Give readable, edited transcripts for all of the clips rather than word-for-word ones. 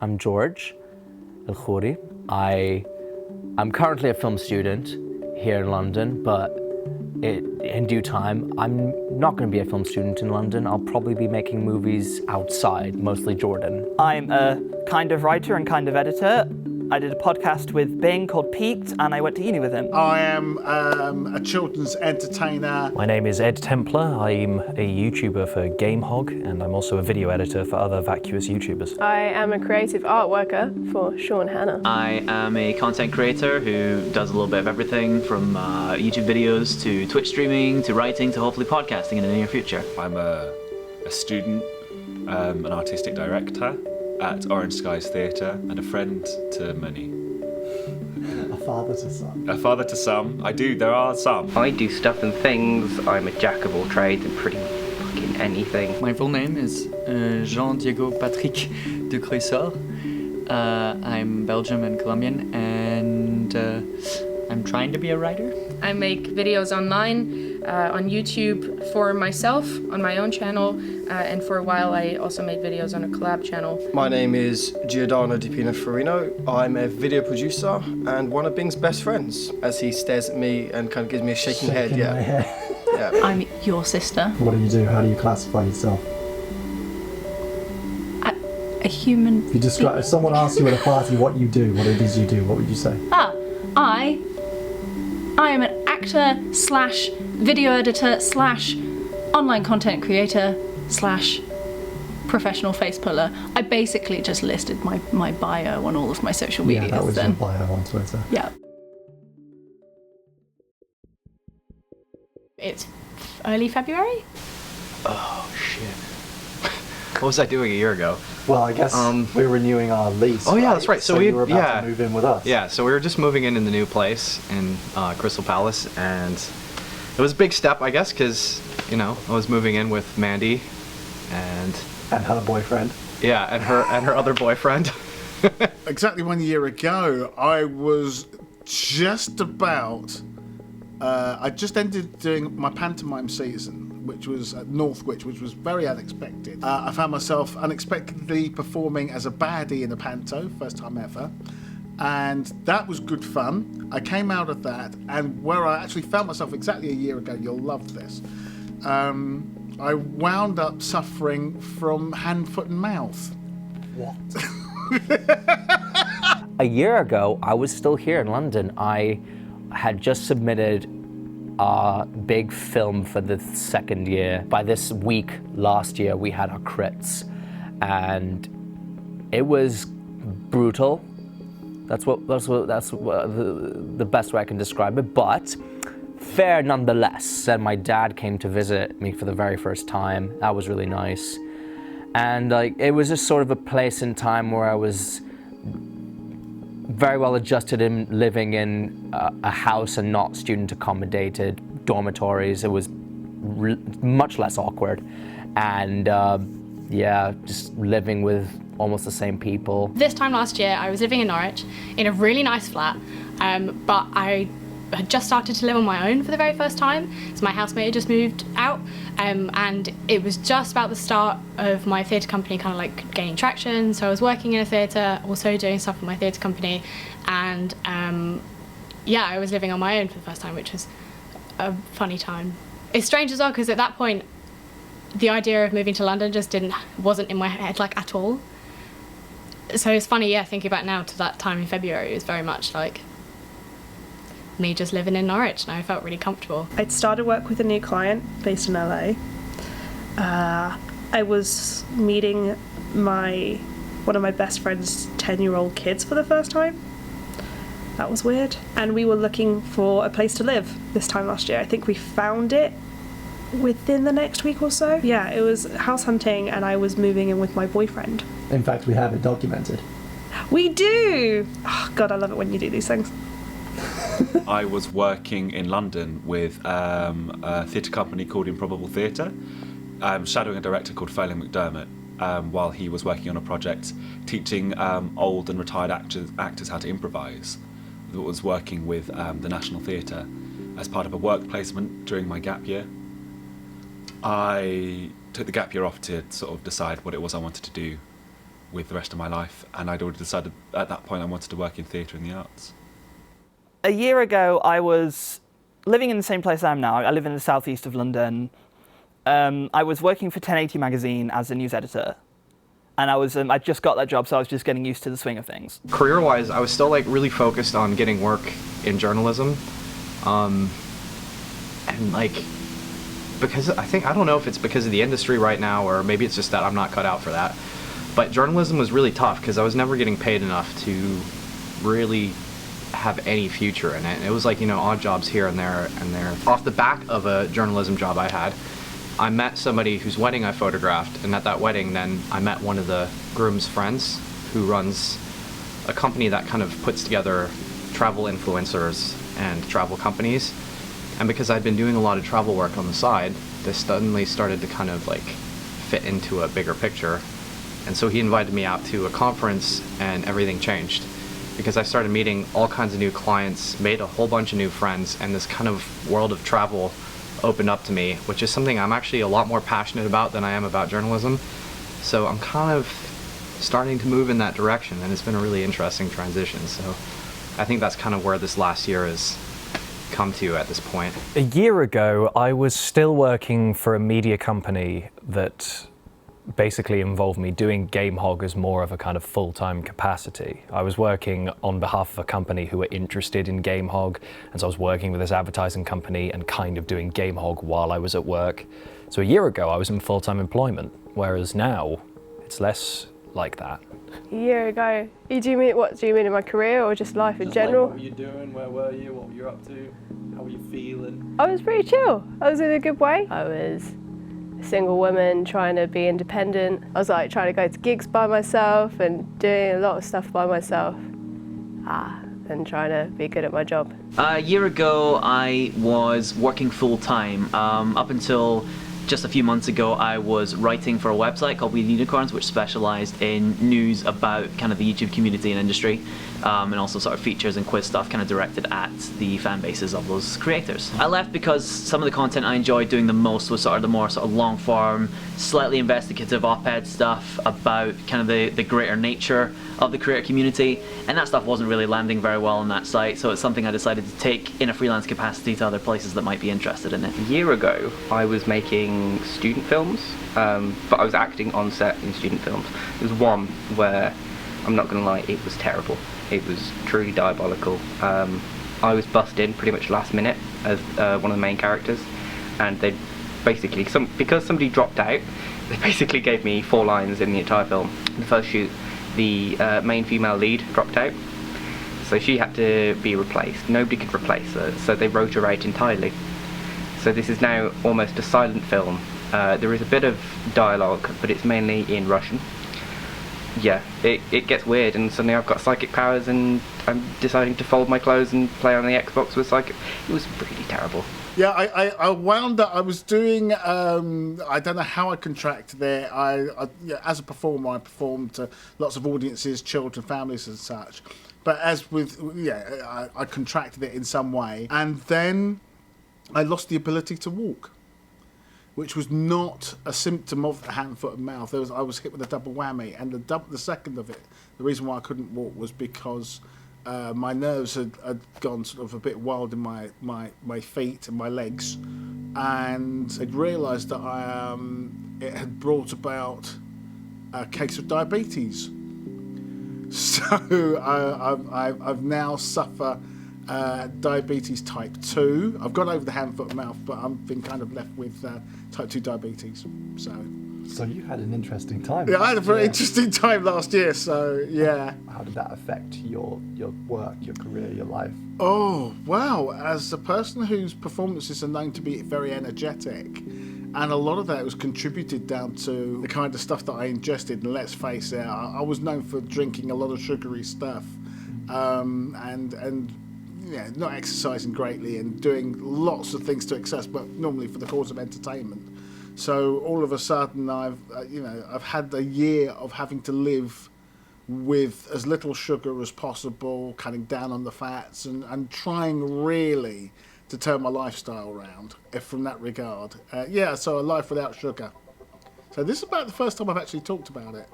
I'm George Khouri. I'm currently a film student here in London, but in due time, I'm not going to be a film student in London. I'll probably be making movies outside, mostly Jordan. I'm a kind of writer and kind of editor. I did a podcast with Bing called Peaked, and I went to uni with him. I am a children's entertainer. My name is Ed Templar. I'm a YouTuber for GameHog, and I'm also a video editor for other vacuous YouTubers. I am a creative art worker for Sean Hannah. I am a content creator who does a little bit of everything from YouTube videos to Twitch streaming to writing to hopefully podcasting in the near future. I'm a student, an artistic director at Orange Skies Theatre, and a friend to many. A father to some. A father to some. There are some. I do stuff and things. I'm a jack of all trades and pretty fucking anything. My full name is Jean-Diego Patrick de Cressor. I'm Belgian and Colombian, and I'm trying to be a writer. I make videos online, on YouTube for myself, on my own channel, and for a while I also made videos on a collab channel. My name is Giordano Di Pino Forino. I'm a video producer and one of Bing's best friends, as he stares at me and kind of gives me a shaking head. My head. Yeah. I'm your sister. What do you do? How do you classify yourself? A human. If you describe, if someone asks you at a party what you do, what it is you do, what would you say? I am an actor slash video editor slash online content creator slash professional face puller. I basically just listed my bio on all of my social media. Yeah, that was your bio on Twitter. Yeah. It's early February? Oh shit. What was I doing a year ago? Well, I guess we're renewing our lease. Oh yeah, that's right. So you were about to move in with us. Yeah, so we were just moving in the new place in Crystal Palace, and it was a big step, I guess, because I was moving in with Mandy, and her boyfriend. Yeah, and her other boyfriend. Exactly 1 year ago, I was just about. I just ended doing my pantomime season, which was at Northwich, which was very unexpected. I found myself unexpectedly performing as a baddie in a panto, first time ever. And that was good fun. I came out of that, and where I actually found myself exactly a year ago, you'll love this, I wound up suffering from hand, foot and mouth. What? A year ago, I was still here in London. I had just submitted our big film for the second year. By this week last year, we had our crits, and it was brutal. That's the best way I can describe it, but fair nonetheless. And my dad came to visit me for the very first time. That was really nice. And it was just sort of a place in time where I was very well adjusted in living in a house and not student accommodated dormitories. It was much less awkward, and just living with almost the same people. This time last year I was living in Norwich in a really nice flat, but I had just started to live on my own for the very first time, so my housemate had just moved out, and it was just about the start of my theatre company kind of gaining traction. So I was working in a theatre, also doing stuff with my theatre company, and I was living on my own for the first time, which was a funny time. It's strange as well, because at that point the idea of moving to London just wasn't in my head at all. So it's funny, thinking back now to that time in February, it was very much like me just living in Norwich, and I felt really comfortable. I'd started work with a new client based in LA. I was meeting one of my best friend's 10-year-old kids for the first time. That was weird. And we were looking for a place to live this time last year. I think we found it within the next week or so. Yeah, it was house hunting, and I was moving in with my boyfriend. In fact, we have it documented. We do! Oh, God, I love it when you do these things. I was working in London with a theatre company called Improbable Theatre, shadowing a director called Phillips while he was working on a project teaching old and retired actors how to improvise. That was working with the National Theatre as part of a work placement during my gap year. I took the gap year off to sort of decide what it was I wanted to do with the rest of my life, and I'd already decided at that point I wanted to work in theatre and the arts. A year ago, I was living in the same place I am now. I live in the southeast of London. I was working for 1080 magazine as a news editor, and I just got that job, so I was just getting used to the swing of things. Career-wise, I was still like really focused on getting work in journalism, and like because I don't know if it's because of the industry right now, or maybe it's just that I'm not cut out for that. But journalism was really tough because I was never getting paid enough to really have any future in it. It was like, you know, odd jobs here and there and there. Off the back of a journalism job I had, I met somebody whose wedding I photographed, and at that wedding then I met one of the groom's friends who runs a company that kind of puts together travel influencers and travel companies. And because I'd been doing a lot of travel work on the side, this suddenly started to kind of like fit into a bigger picture. And so he invited me out to a conference, and everything changed because I started meeting all kinds of new clients, made a whole bunch of new friends, and this kind of world of travel opened up to me, which is something I'm actually a lot more passionate about than I am about journalism. So I'm kind of starting to move in that direction, and it's been a really interesting transition. So I think that's kind of where this last year has come to at this point. A year ago, I was still working for a media company that basically involved me doing GameHog as more of a kind of full-time capacity. I was working on behalf of a company who were interested in GameHog, and so I was working with this advertising company and kind of doing GameHog while I was at work. So a year ago I was in full-time employment, whereas now it's less like that. A year ago, what do you mean in my career or just life in general? Like, what were you doing? Where were you? What were you up to? How were you feeling? I was pretty chill. I was in a good way. I was a single woman trying to be independent. I was like trying to go to gigs by myself and doing a lot of stuff by myself. And trying to be good at my job. A year ago, I was working full-time. Up until just a few months ago, I was writing for a website called We the Unicorns, which specialised in news about kind of the YouTube community and industry, and also sort of features and quiz stuff kind of directed at the fan bases of those creators. I left because some of the content I enjoyed doing the most was sort of the more sort of long-form, slightly investigative op-ed stuff about kind of the greater nature of the creator community, and that stuff wasn't really landing very well on that site, so it's something I decided to take in a freelance capacity to other places that might be interested in it. A year ago, I was making student films, but I was acting on set in student films. There was one where, I'm not going to lie, it was terrible. It was truly diabolical. I was bussed in pretty much last minute as one of the main characters, and they basically, because somebody dropped out, they basically gave me 4 lines in the entire film. In the first shoot, the main female lead dropped out, so she had to be replaced. Nobody could replace her, so they wrote her out entirely. So this is now almost a silent film. There is a bit of dialogue, but it's mainly in Russian. Yeah, it gets weird, and suddenly I've got psychic powers, and I'm deciding to fold my clothes and play on the Xbox with psychic. It was really terrible. Yeah, I wound up. I was doing. I don't know how I contracted it. As a performer, I performed to lots of audiences, children, families, and such. But as with I contracted it in some way, and then I lost the ability to walk, which was not a symptom of the hand, foot, and mouth. I was hit with a double whammy, and the second of it, the reason why I couldn't walk was because my nerves had gone sort of a bit wild in my feet and my legs, and I'd realised that it had brought about a case of diabetes. So I've now suffer diabetes type 2. I've got over the hand, foot, and mouth, but I've been kind of left with type 2 diabetes. So you had an interesting time. Yeah, I had a very interesting time last year, so yeah. How did that affect your work, your career, your life? Oh, wow. As a person whose performances are known to be very energetic, and a lot of that was contributed down to the kind of stuff that I ingested, and let's face it, I was known for drinking a lot of sugary stuff, and yeah, not exercising greatly and doing lots of things to excess, but normally for the cause of entertainment. So all of a sudden, I've had a year of having to live with as little sugar as possible, cutting down on the fats, and trying really to turn my lifestyle around. From that regard, so a life without sugar. So this is about the first time I've actually talked about it.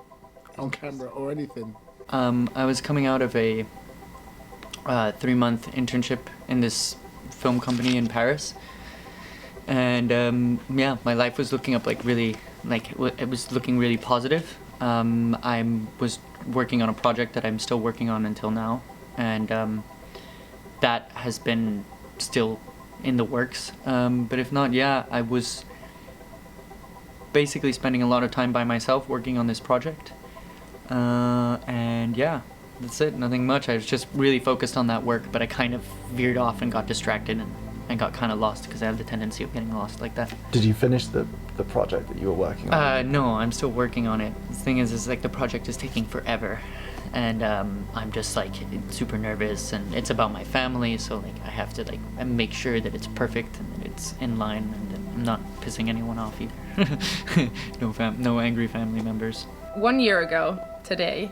on camera or anything? I was coming out of a 3-month internship in this film company in Paris, and yeah, my life was looking up like really, like it was looking really positive. I was working on a project that I'm still working on until now, and that has been still in the works. But if not, yeah, I was basically spending a lot of time by myself working on this project. And yeah, that's it, nothing much. I was just really focused on that work, but I kind of veered off and got distracted and got kind of lost, because I have the tendency of getting lost like that. Did you finish the project that you were working on? No, I'm still working on it. The thing is like the project is taking forever, and I'm just like super nervous, and it's about my family, so like I have to like make sure that it's perfect and that it's in line, and that I'm not pissing anyone off either. No angry family members. 1 year ago today,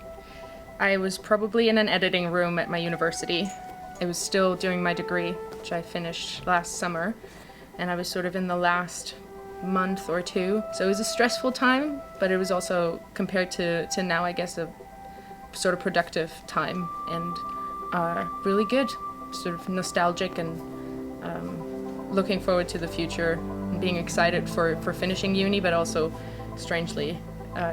I was probably in an editing room at my university. I was still doing my degree, which I finished last summer, and I was sort of in the last month or two. So it was a stressful time, but it was also, compared to now, I guess, a sort of productive time, and really good, sort of nostalgic, and looking forward to the future, and being excited for finishing uni, but also strangely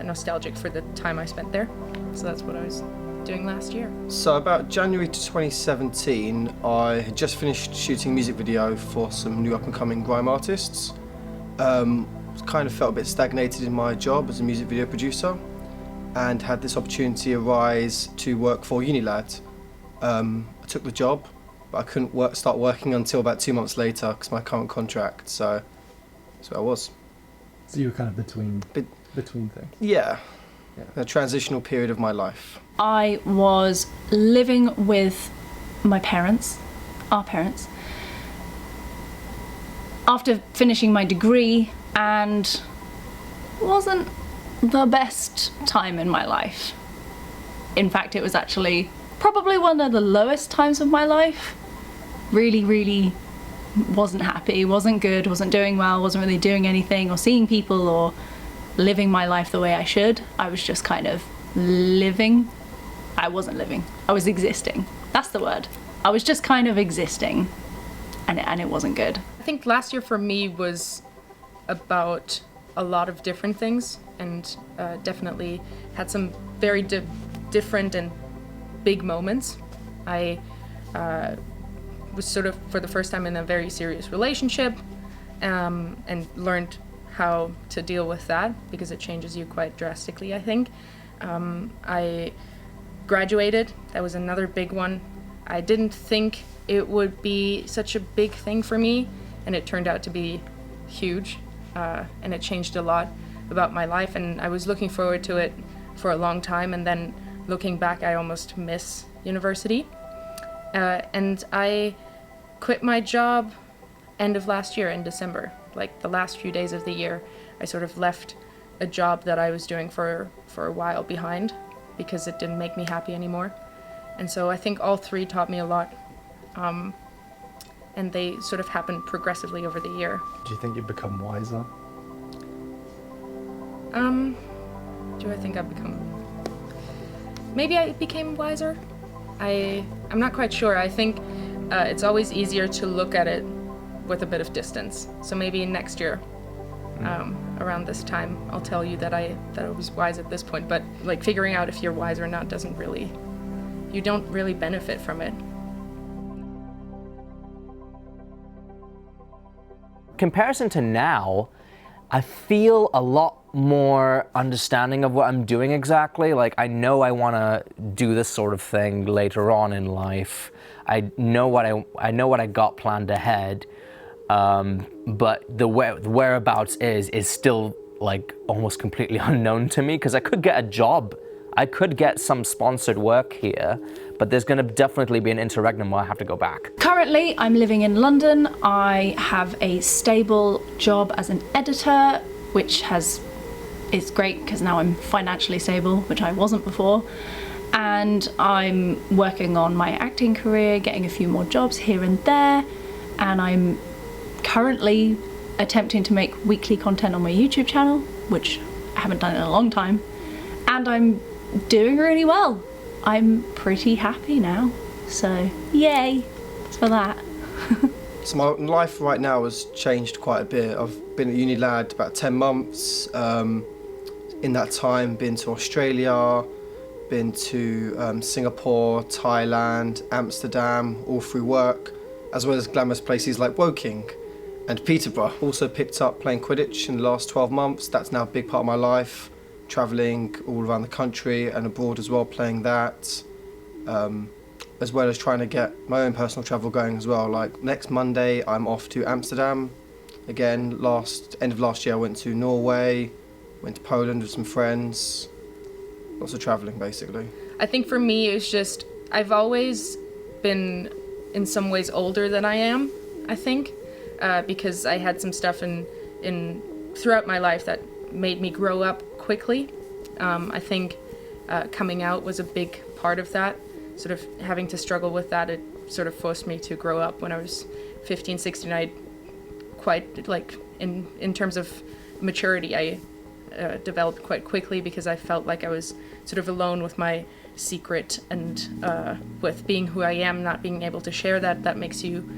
nostalgic for the time I spent there. So that's what I was doing last year. So about January to 2017, I had just finished shooting a music video for some new up-and-coming grime artists. Kind of felt a bit stagnated in my job as a music video producer, and had this opportunity arise to work for Unilad. I took the job, but I couldn't start working until about 2 months later because my current contract, so that's where I was. So you were kind of between things? Yeah, a transitional period of my life. I was living with my parents, our parents, after finishing my degree, and wasn't the best time in my life. In fact, it was actually probably one of the lowest times of my life. Really wasn't happy, wasn't good, wasn't doing well, wasn't really doing anything or seeing people or living my life the way I should. I was just kind of living. I wasn't living, I was existing. That's the word. I was just kind of existing, and it wasn't good. I think last year for me was about a lot of different things, and definitely had some very different and big moments. I was sort of for the first time in a very serious relationship, and learned how to deal with that, because it changes you quite drastically, I think. I graduated, that was another big one. I didn't think it would be such a big thing for me, and it turned out to be huge, and it changed a lot about my life, and I was looking forward to it for a long time, and then looking back, I almost miss university. And I quit my job end of last year in December, like the last few days of the year. I sort of left a job that I was doing for a while behind, because it didn't make me happy anymore. And so I think all three taught me a lot, and they sort of happened progressively over the year. Do you think you've become wiser? Do I think I've become... Maybe I became wiser? I'm not quite sure. I think it's always easier to look at it with a bit of distance. So maybe next year, around this time, I'll tell you that I was wise at this point. But like figuring out if you're wise or not doesn't really... You don't really benefit from it. Comparison to now, I feel a lot more understanding of what I'm doing exactly. Like, I know I want to do this sort of thing later on in life. I know what I got planned ahead, but the whereabouts is still like almost completely unknown to me, because I could get a job. I could get some sponsored work here, but there's going to definitely be an interregnum where I have to go back. Currently, I'm living in London. I have a stable job as an editor, which is great because now I'm financially stable, which I wasn't before. And I'm working on my acting career, getting a few more jobs here and there. And I'm currently attempting to make weekly content on my YouTube channel, which I haven't done in a long time. And I'm doing really well. I'm pretty happy now, so yay for that. So my life right now has changed quite a bit. I've been at uni lad about 10 months. In that time, been to Australia, been to Singapore, Thailand, Amsterdam, all through work, as well as glamorous places like Woking and Peterborough. Also picked up playing Quidditch in the last 12 months. That's now a big part of my life. Travelling all around the country and abroad as well, playing that. As well as trying to get my own personal travel going as well. Like next Monday, I'm off to Amsterdam. Again, end of last year, I went to Norway, went to Poland with some friends. Lots of travelling, basically. I think for me, it's just, I've always been in some ways older than I am, I think, because I had some stuff throughout my life that made me grow up quickly. I think coming out was a big part of that. Sort of having to struggle with that, it sort of forced me to grow up. When I was 15, 16, I quite, like, in terms of maturity, I developed quite quickly because I felt like I was sort of alone with my secret and with being who I am, not being able to share that makes you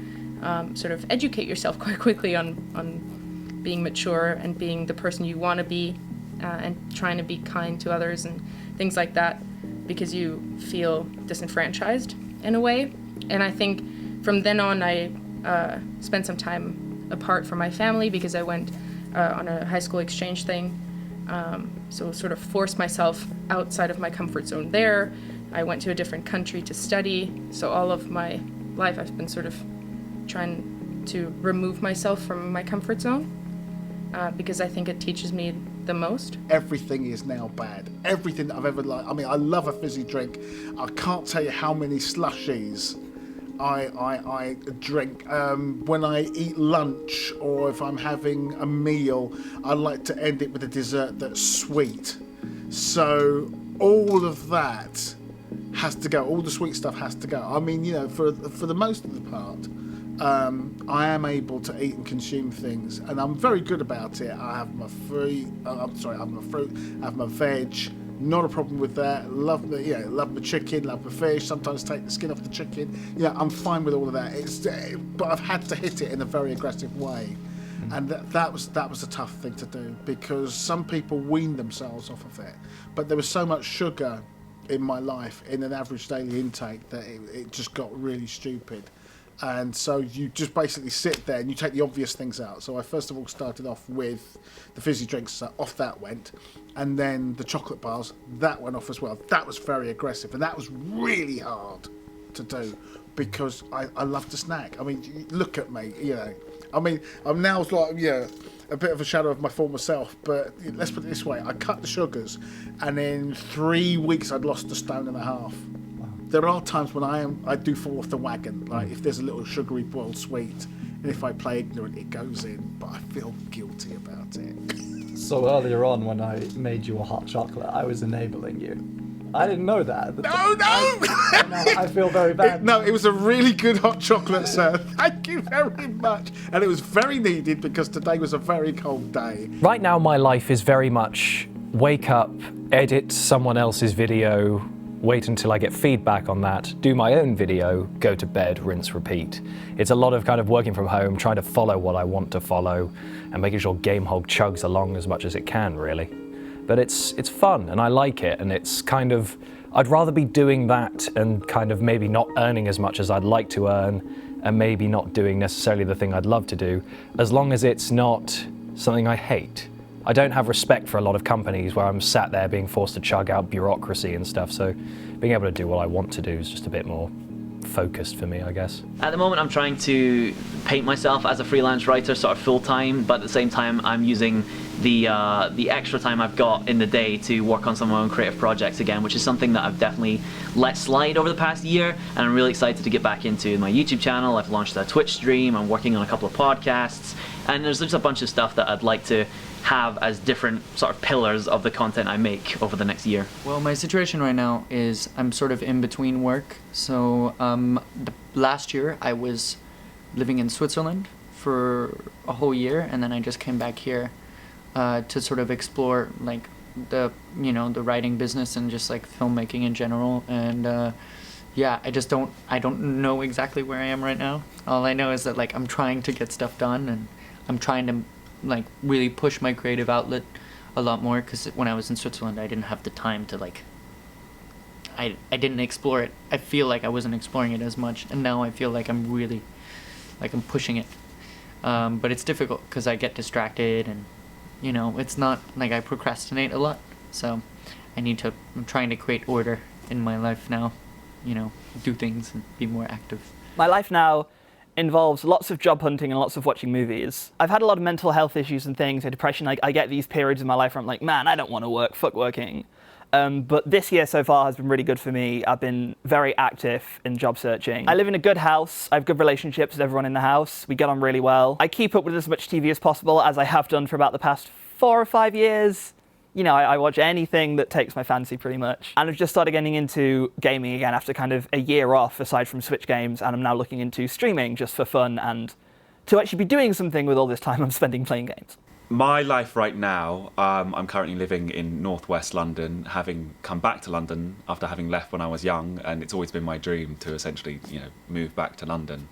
sort of educate yourself quite quickly on being mature and being the person you want to be and trying to be kind to others and things like that, because you feel disenfranchised in a way. And I think from then on I spent some time apart from my family because I went on a high school exchange thing, so sort of forced myself outside of my comfort zone there. I went to a different country to study, so all of my life I've been sort of trying to remove myself from my comfort zone because I think it teaches me the most. Everything is now bad. Everything that I've ever liked. I mean, I love a fizzy drink. I can't tell you how many slushies I drink. When I eat lunch or if I'm having a meal, I like to end it with a dessert that's sweet. So all of that has to go. All the sweet stuff has to go. I mean, you know, for the most of the part, I am able to eat and consume things, and I'm very good about it. I have my fruit. I have my veg. Not a problem with that. Love my chicken. Love my fish. Sometimes take the skin off the chicken. Yeah, I'm fine with all of that. But I've had to hit it in a very aggressive way, and that was a tough thing to do because some people wean themselves off of it. But there was so much sugar in my life in an average daily intake that it just got really stupid. And so you just basically sit there and you take the obvious things out. So I first of all started off with the fizzy drinks, so off that went. And then the chocolate bars, that went off as well. That was very aggressive and that was really hard to do because I love to snack. I mean, look at me, you know. I mean, I'm now like, a bit of a shadow of my former self, but let's put it this way. I cut the sugars and in 3 weeks I'd lost 1.5 stone. There are times when I do fall off the wagon, like if there's a little sugary boiled sweet, and if I play ignorant, it goes in, but I feel guilty about it. So earlier on, when I made you a hot chocolate, I was enabling you. I didn't know that. No! I feel very bad. No, it was a really good hot chocolate, sir. Thank you very much. And it was very needed because today was a very cold day. Right now, my life is very much wake up, edit someone else's video, wait until I get feedback on that, do my own video, go to bed, rinse, repeat. It's a lot of kind of working from home, trying to follow what I want to follow, and making sure GameHog chugs along as much as it can, really. But it's fun, and I like it, and it's kind of, I'd rather be doing that and kind of maybe not earning as much as I'd like to earn, and maybe not doing necessarily the thing I'd love to do, as long as it's not something I hate. I don't have respect for a lot of companies where I'm sat there being forced to chug out bureaucracy and stuff, so being able to do what I want to do is just a bit more focused for me, I guess. At the moment I'm trying to paint myself as a freelance writer sort of full-time, but at the same time I'm using the extra time I've got in the day to work on some of my own creative projects again, which is something that I've definitely let slide over the past year, and I'm really excited to get back into my YouTube channel. I've launched a Twitch stream, I'm working on a couple of podcasts, and there's just a bunch of stuff that I'd like to have as different sort of pillars of the content I make over the next year. Well, my situation right now is I'm sort of in between work. So last year I was living in Switzerland for a whole year, and then I just came back here to sort of explore like the the writing business and just like filmmaking in general. And yeah, I don't know exactly where I am right now. All I know is that like I'm trying to get stuff done, and I'm trying to like really push my creative outlet a lot more, because when I was in Switzerland I didn't have the time to like I didn't explore it. I feel like I wasn't exploring it as much, and now I feel like I'm really like I'm pushing it. But it's difficult because I get distracted, and it's not like I procrastinate a lot, so I'm trying to create order in my life now, do things and be more active. My life now involves lots of job hunting and lots of watching movies. I've had a lot of mental health issues and things, and depression. I get these periods in my life where I'm like, man, I don't want to work, fuck working. But this year so far has been really good for me. I've been very active in job searching. I live in a good house. I have good relationships with everyone in the house. We get on really well. I keep up with as much TV as possible, as I have done for about the past 4 or 5 years. I watch anything that takes my fancy pretty much. And I've just started getting into gaming again after kind of a year off, aside from Switch games, and I'm now looking into streaming just for fun and to actually be doing something with all this time I'm spending playing games. My life right now, I'm currently living in northwest London, having come back to London after having left when I was young, and it's always been my dream to essentially, move back to London.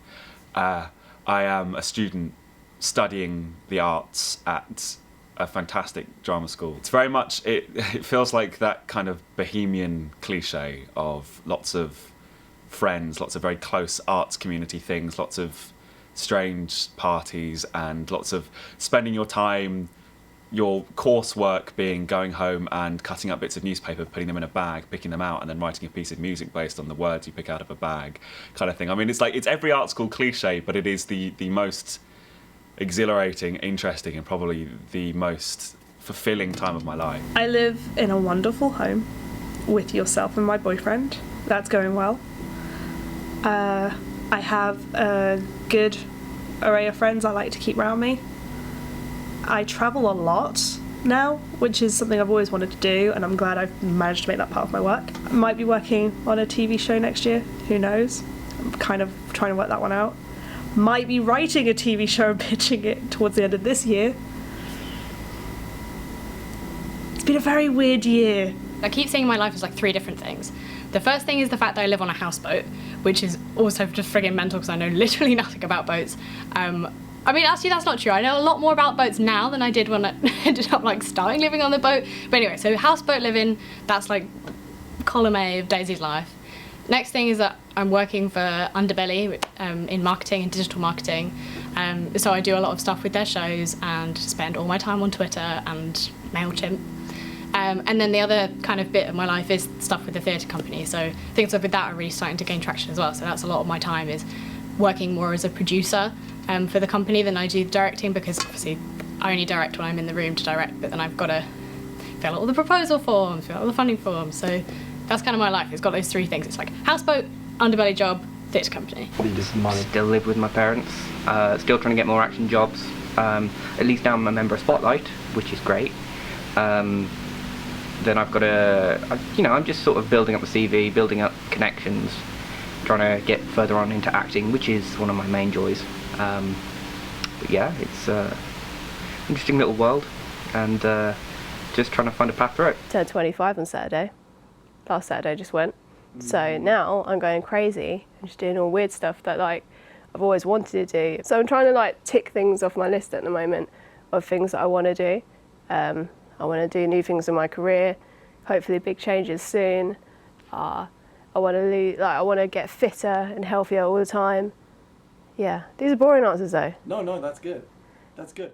I am a student studying the arts at a fantastic drama school. It's very much, it feels like that kind of bohemian cliche of lots of friends, lots of very close arts community things, lots of strange parties, and lots of spending your time, your coursework being going home and cutting up bits of newspaper, putting them in a bag, picking them out, and then writing a piece of music based on the words you pick out of a bag, kind of thing. I mean, it's every art school cliche, but it is the most exhilarating, interesting, and probably the most fulfilling time of my life. I live in a wonderful home with yourself and my boyfriend. That's going well. I have a good array of friends I like to keep around me. I travel a lot now, which is something I've always wanted to do, and I'm glad I've managed to make that part of my work. I might be working on a TV show next year, who knows? I'm kind of trying to work that one out. Might be writing a TV show and pitching it towards the end of this year. It's been a very weird year. I keep seeing my life as like 3 different things. The first thing is the fact that I live on a houseboat, which is also just friggin' mental because I know literally nothing about boats. I mean, actually that's not true. I know a lot more about boats now than I did when I ended up like starting living on the boat. But anyway, so houseboat living, that's like column A of Daisy's life. Next thing is that I'm working for Underbelly in marketing and digital marketing. So I do a lot of stuff with their shows and spend all my time on Twitter and MailChimp. And then the other kind of bit of my life is stuff with the theatre company. So things with that are really starting to gain traction as well. So that's a lot of my time is working more as a producer for the company than I do directing, because obviously I only direct when I'm in the room to direct, but then I've got to fill out all the proposal forms, fill out all the funding forms. So that's kind of my life. It's got those 3 things. It's like houseboat, Underbelly job, theatre company. Still live with my parents. Still trying to get more action jobs. At least now I'm a member of Spotlight, which is great. Then I've got I'm just sort of building up the CV, building up connections, trying to get further on into acting, which is one of my main joys. But yeah, it's an interesting little world, and just trying to find a path through it. Turned 25 on Saturday. Last Saturday just went. So now I'm going crazy and just doing all weird stuff that like I've always wanted to do. So I'm trying to like tick things off my list at the moment of things that I want to do. I want to do new things in my career, hopefully big changes soon. I want to get fitter and healthier all the time. Yeah, these are boring answers though. No, that's good. That's good.